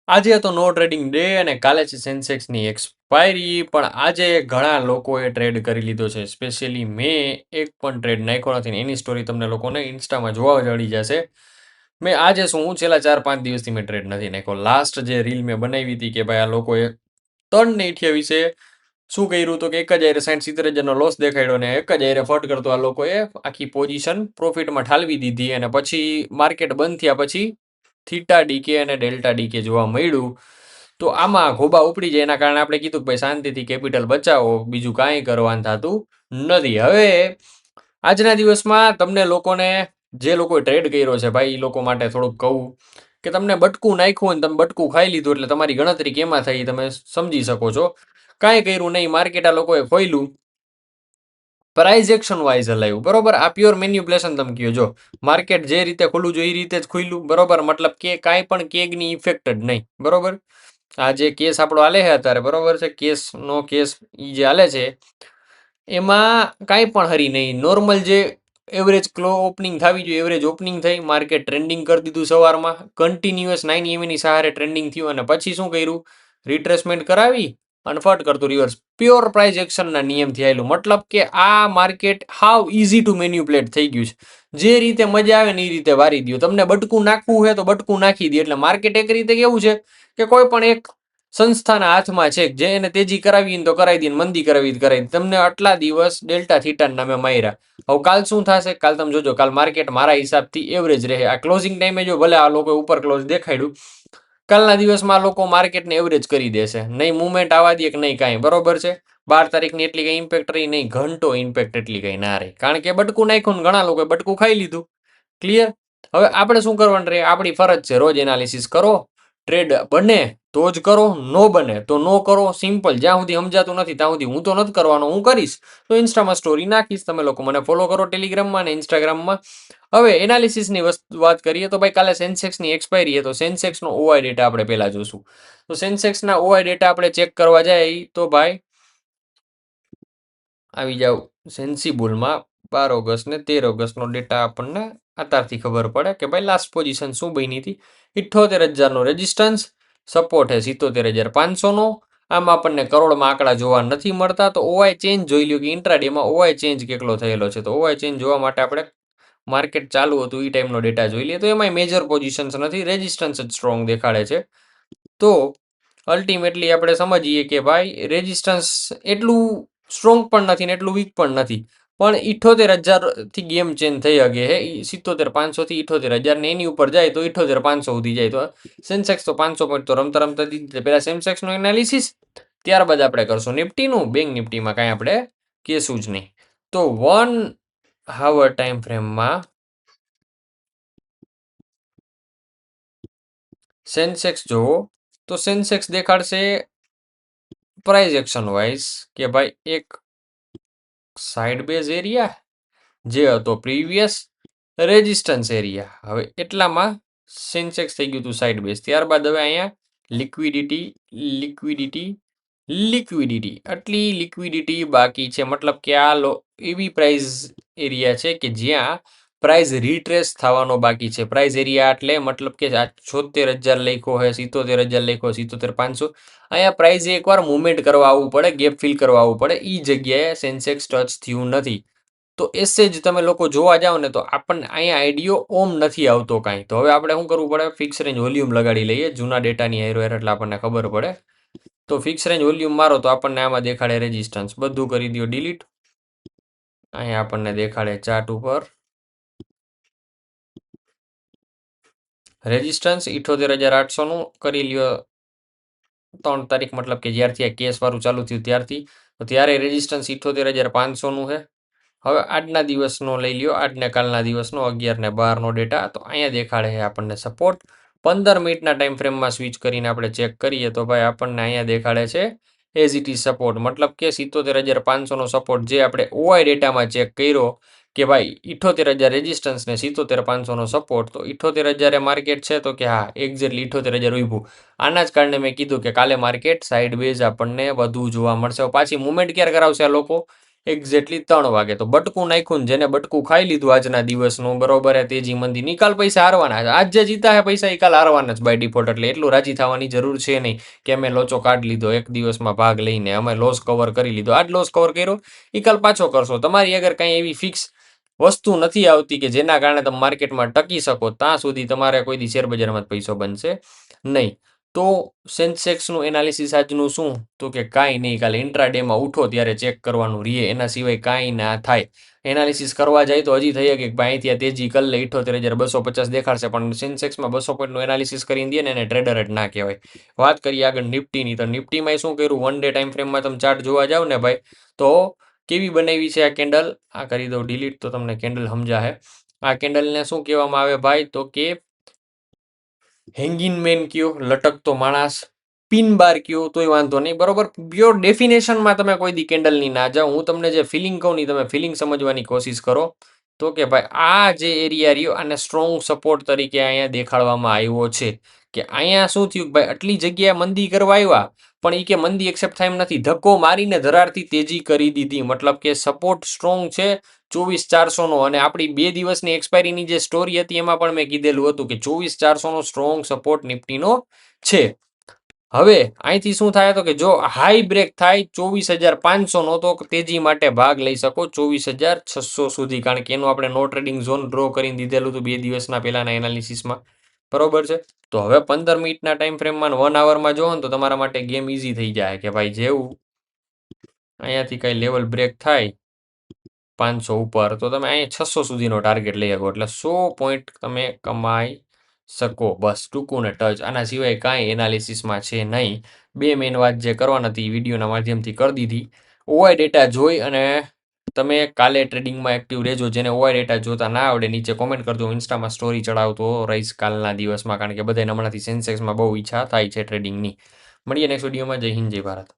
આજે તો નો trading day અને કાલે છે સેન્સેક્સની એક્સપાયરી, પણ આજે ઘણા લોકોએ ટ્રેડ કરી લીધો છે. સ્પેશિયલી મેં એક પણ ટ્રેડ નાખ્યો નથી ને એની સ્ટોરી તમને લોકોને ઇન્સ્ટામાં જોવા જડી જશે. મેં આજે શું, હું છેલ્લા 4-5 દિવસથી મેં ટ્રેડ નથી નાખ્યો. લાસ્ટ જે રીલ મેં બનાવી હતી કે ભાઈ આ લોકોએ 3 ને 28 શું કર્યું હતું કે એક જ આયરે 60-70 હજારનો લોસ દેખાડ્યો ને એક જ આયરે ફટ કરતો આ લોકોએ આખી પોઝિશન પ્રોફિટમાં ઠાલવી દીધી, અને પછી માર્કેટ બંધ થયા પછી થીટા ડીકે અને ડેલ્ટા ડીકે જોવા મળ્યું. તો આમાં ઘોબા ઉપડી જાય એના કારણે આપણે કીધું કે ભાઈ શાંતિથી કેપિટલ બચાવો, બીજું કાંઈ કરવાનું થતું નથી. હવે આજના દિવસમાં તમને લોકોને, જે લોકોએ ટ્રેડ કર્યો છે ભાઈ, એ લોકો માટે થોડુંક કહું કે તમને બટકું નાખ્યું અને તમે બટકું ખાઈ લીધું એટલે તમારી ગણતરી કેમાં થઈ તમે સમજી શકો છો. કાંઈ કર્યું નહીં, માર્કેટ આ લોકોએ ખોલ્યું, પ્રાઇઝ એક્શન વાઇઝ હલાવ્યું, બરોબર. આ પ્યોર મેન્યુપ્યુલેશન તમે કહો. જો માર્કેટ જે રીતે ખુલ્લું જોઈએ એ રીતે જ ખુલ્લું, બરોબર. મતલબ કે કાંઈ પણ કેગની ઇફેક્ટ જ નહીં, બરોબર. આ જે કેસ આપણો હાલે છે અત્યારે, બરોબર છે, કેસ એ જે હાલે છે એમાં કાંઈ પણ હરી નહીં. નોર્મલ જે એવરેજ ઓપનિંગ થવી જોઈએ એવરેજ ઓપનિંગ થઈ, માર્કેટ ટ્રેન્ડિંગ કરી દીધું સવારમાં, કન્ટિન્યુઅસ 9 EMA ની સહારે ટ્રેન્ડિંગ થયું, અને પછી શું કર્યું, રિટ્રેસમેન્ટ કરાવી અને ફટ કરતું રિવર્સ. પ્યોર પ્રાઇઝ એક્શનના નિયમથી આવેલું. મતલબ કે આ market how easy to manipulate થઈ ગયું છે. જે રીતે મજા આવે ને એ રીતે વારી દો. તમને બટકું નાખવું હોય તો બટકું નાખી દે. એટલે માર્કેટ એક રીતે કેવું છે કે કોઈ પણ એક સંસ્થાના હાથમાં છે, જે એને તેજી કરાવી તો કરાવી દે, મંદી કરાવી કરાવી દે. તમને આટલા દિવસ ડેલ્ટા થીટાના નામે માર્યા. હવે કાલ શું થશે, કાલ તમે જોજો. કાલ માર્કેટ મારા હિસાબથી એવરેજ રહે. આ ક્લોઝિંગ ટાઈમે જો ભલે આ લોકો ઉપર ક્લોઝ દેખાડ્યું, કાલના દિવસમાં આ લોકો માર્કેટને એવરેજ કરી દેશે. નહીં મુવમેન્ટ આવવા દે કે નહીં કાંઈ, બરોબર છે. 12 તારીખની એટલી કંઈ ઇમ્પેક્ટ રહી નહીં, ઘંટો ઇમ્પેક્ટ એટલી કંઈ ના રહી, કારણ કે બટકું નાખ્યું ને ઘણા લોકોએ બટકું ખાઈ લીધું. ક્લિયર. હવે આપણે શું કરવાનું રહે, આપણી ફરજ છે રોજ એનાલિસિસ કરો. ટ્રેડ બને તો જ કરો, નો બને તો નો કરો. સિમ્પલ. જ્યાં સુધી સમજાતું નથી ત્યાં સુધી હું તો નથી કરવાનો. હું કરીશ તો ઇન્સ્ટામાં સ્ટોરી નાખીશ. તમે લોકો મને ફોલો કરો ટેલિગ્રામમાં અને ઇન્સ્ટાગ્રામમાં. હવે એનાલિસિસની વાત કરીએ તો ભાઈ કાલે સેન્સેક્સની એક્સપાયરી છે, તો સેન્સેક્સનો ઓઆઈ ડેટા આપણે પહેલા જોશું. તો સેન્સેક્સના ઓઆઈ ડેટા આપણે ચેક કરવા જાય તો ભાઈ આવી જાવ સેન્સિબુલમાં. 12 ઓગસ્ટ ને 13 ઓગસ્ટનો ડેટા આપણને અત્યારથી ખબર પડે કે ભાઈ લાસ્ટ પોઝિશન શું બની હતી. 78,000નો રેઝિસ્ટન્સ, સપોર્ટ છે 77,500નો. આમાં આપણને કરોડમાં આંકડા જોવા નથી મળતા. તો ઓઆઈ ચેન્જ જોઈ લ્યો કે ઇન્ટ્રાડેમાં ઓઆઈ ચેન્જ કેટલો થયેલો છે. તો ઓઆઈ ચેન્જ જોવા માટે આપણે માર્કેટ ચાલુ હતું એ ટાઈમનો ડેટા જોઈ લઈએ. તો એમાં મેજર પોઝિશન્સ નથી, રેઝિસ્ટન્સ જ સ્ટ્રોંગ દેખાડે છે. તો અલ્ટિમેટલી આપણે સમજીએ કે ભાઈ રેઝિસ્ટન્સ એટલું સ્ટ્રોંગ પણ નથી ને એટલું વીક પણ નથી, પણ 78,000થી ગેમ ચેન્જ થઈ શકે છે. 77,500 થી 78,000 ને એની ઉપર જાય તો 78,500 સુધી જાય. તો સેન્સેક્સ તો 500 પોઈન્ટ તો રમતા રમતા દીધી. પહેલા સેન્સેક્સનું એનાલિસિસ, ત્યારબાદ આપણે કરશું નિફ્ટીનું. બેંક નિફ્ટીમાં કાંઈ આપણે કહેશું જ નહીં. તો 1 hour ટાઈમ ફ્રેમમાં સેન્સેક્સ જોવો તો સેન્સેક્સ દેખાડશે પ્રાઇઝ એક્શન વાઇઝ કે ભાઈ એક સાઇડ બેઝ એરિયા જે હતો પ્રીવિયસ રેઝિસ્ટન્સ એરિયા, હવે એટલામાં સેન્સેક્સ થઈ ગયું હતું સાઇડ બેઝ. ત્યારબાદ હવે અહીંયા લિક્વિડિટી લિક્વિડિટી લિક્વિડિટી આટલી લિક્વિડિટી બાકી છે. મતલબ કે આ એવી પ્રાઇઝ એરિયા છે કે જ્યાં પ્રાઇઝ રિટ્રેસ થવાનો બાકી છે. પ્રાઇઝ એરિયા એટલે મતલબ કે 76,000 લખ્યો હોય, 77,000 લખ્યો, 77,500. અહીંયા પ્રાઇઝ એકવાર મુવમેન્ટ કરવા આવવું પડે, ગેપ ફિલ કરવા આવવું પડે. એ જગ્યાએ સેન્સેક્સ ટચ થયું નથી. તો એસે જ તમે લોકો જોવા જાઓ ને તો આપણને અહીંયા આઈડિયો ઓમ નથી આવતો કાંઈ. તો હવે આપણે શું કરવું પડે, ફિક્સ રેન્જ વોલ્યુમ લગાડી લઈએ જૂના ડેટાની હારો એટલે આપણને ખબર પડે. તો ફિક્સ રેન્જ વોલ્યુમ મારો તો આપણને આમાં દેખાડે રેઝિસ્ટન્સ. બધું કરી દો ડિલીટ. અહીંયા આપણને દેખાડે ચાર્ટ ઉપર રેઝિસ્ટન્સ 78,800નું કરી લ્યો 3 તારીખ, મતલબ કે જ્યારથી આ કેસ વાળું ચાલુ થયું ત્યારથી. તો ત્યારે રેઝિસ્ટન્સ 78,500નું છે. હવે આજના દિવસનો લઈ લ્યો, આજને કાલના દિવસનો 11 ને 12નો ડેટા. તો અહીંયા દેખાડે છે આપણને સપોર્ટ. 15 મિનિટના ટાઈમ ફ્રેમમાં સ્વિચ કરીને આપણે ચેક કરીએ તો ભાઈ આપણને અહીંયા દેખાડે છે એઝ ઇટ ઇઝ સપોર્ટ. મતલબ કે 77,500નો સપોર્ટ જે આપણે ઓઆઈ ડેટામાં ચેક કર્યો કે ભાઈ 78,000 રેઝિસ્ટન્સ ને 77,500નો સપોર્ટ. તો 78,000 માર્કેટ છે તો કે હા એક્ઝેક્ટલી 78,000 ઊભું. આના જ કારણે મેં કીધું કે કાલે માર્કેટ સાઇડ વેઝ આપણને વધુ જોવા મળશે. પાછી મુવમેન્ટ ક્યારે કરાવશે આ લોકો, એક્ઝેક્ટલી 3 વાગે તો બટકું નાખ્યું ને જેને બટકું ખાઈ લીધું આજના દિવસનું બરોબર હે તેજી મંદી નિકાલ પૈસા હારવાના છે. આજ જે જીતા હે પૈસા એ કાલ હારવાના જ બાય ડિફોલ્ટ, એટલે એટલું રાજી થવાની જરૂર છે નહીં કે અમે લોચો કાઢ લીધો એક દિવસમાં ભાગ લઈને, અમે લોસ કવર કરી લીધો. આજ લોસ કવર કર્યો એ કાલ પાછો કરશો. તમારી અગર કંઈ એવી ફિક્સ વસ્તુ નથી આવતી કે જેના કારણે તમે માર્કેટમાં ટકી શકો ત્યાં સુધી તમારે કોઈ દી શેર બજારમાં પૈસો બનશે નહીં. તો સેન્સેક્સનું એનાલિસિસ આજનું શું તો કે કાંઈ નહીં, કાલે ઇન્ટ્રાડેમાં ઉઠો ત્યારે ચેક કરવાનું રહીએ, એના સિવાય કાંઈ ના થાય. એનાલિસિસ કરવા જાય તો હજી થઈ કે ભાઈ ત્યાં તેજી કરી લે 78,250 દેખાડશે, પણ સેન્સેક્સમાં 200 પોઈન્ટનું એનાલિસિસ કરીને દે ને એને ટ્રેડર જ ના કહેવાય. વાત કરીએ આગળ નિફ્ટીની, તો નિફ્ટીમાં શું કર્યું, 1 ડે ટાઈમ ફ્રેમમાં તમે ચાર્ટ જોવા જાવ ને ભાઈ તો કેવી બનાવી છે આ કેન્ડલ. આ કરી દો ડિલીટ તો તમને કેન્ડલ સમજાશે. આ કેન્ડલને શું કહેવામાં આવે ભાઈ તો કે હેંગિંગ મેન કયો, લટકતો માણસ, પિન બાર કયો તોય વાંધો નહીં, બરોબર. પ્યોર ડેફિનેશનમાં તમે કોઈ દી કેન્ડલની ના જાઓ. હું તમને જે ફિલિંગ કહું ની તમે ફિલિંગ સમજવાની કોશિશ કરો. તો કે ભાઈ આ જે એરિયા રહ્યો આને સ્ટ્રોંગ સપોર્ટ તરીકે અહીંયા દેખાડવામાં આવ્યો છે કે અહીંયા શું થયું ભાઈ આટલી જગ્યાએ મંદી કરવા આવ્યા પણ એ કે મંદી એક્સેપ્ટ થાય એમ નથી, ધક્કો મારીને ધરારથી તેજી કરી દીધી, મતલબ કે સપોર્ટ સ્ટ્રોંગ છે 24,400નો. અને આપણી 2 દિવસની એક્સપાયરીની જે સ્ટોરી હતી એમાં પણ મેં કીધેલું હતું કે 24,400નો સ્ટ્રોંગ સપોર્ટ નિફ્ટીનો છે. હવે અહીંથી શું થાય તો કે જો હાઈ બ્રેક થાય 24,500નો તો તેજી માટે ભાગ લઈ શકો 24,600 સુધી, કારણ કે એનું આપણે નો ટ્રેડિંગ ઝોન ડ્રો કરીને દીધેલું હતું 2 દિવસના પહેલાના એનાલિસિસમાં, બરોબર છે. તો હવે 15 મિનિટના ટાઈમ ફ્રેમમાં 1 આવરમાં જોવો ને તો તમારા માટે ગેમ ઇઝી થઈ જાય કે ભાઈ જેવું અહીંયાથી કઈ લેવલ બ્રેક થાય 500 ઉપર તો તમે અહીંયા 600 સુધીનો ટાર્ગેટ લઈ શકો, એટલે 100 પોઈન્ટ તમે કમાઈ શકો. બસ ટૂંકું ને ટચ, આના સિવાય કાંઈ એનાલિસિસમાં છે નહીં. 2 મેઇન વાત જે કરવાની હતી વિડીયોના માધ્યમથી કરી દીધી. ઓઆઈ ડેટા જોઈ અને તમે કાલે ટ્રેડિંગમાં એક્ટિવ રહેજો. જેને ઓઆઈ ડેટા જોતા ના આવડે નીચે કોમેન્ટ કરજો, ઇન્સ્ટામાં સ્ટોરી ચડાવતો રહીશ કાલના દિવસમાં, કારણ કે બધાને હમણાંથી સેન્સેક્સમાં બહુ ઈચ્છા થાય છે ટ્રેડિંગની. મળીએ નેક્સ્ટ વિડીયોમાં. જય હિન્દ, જય ભારત.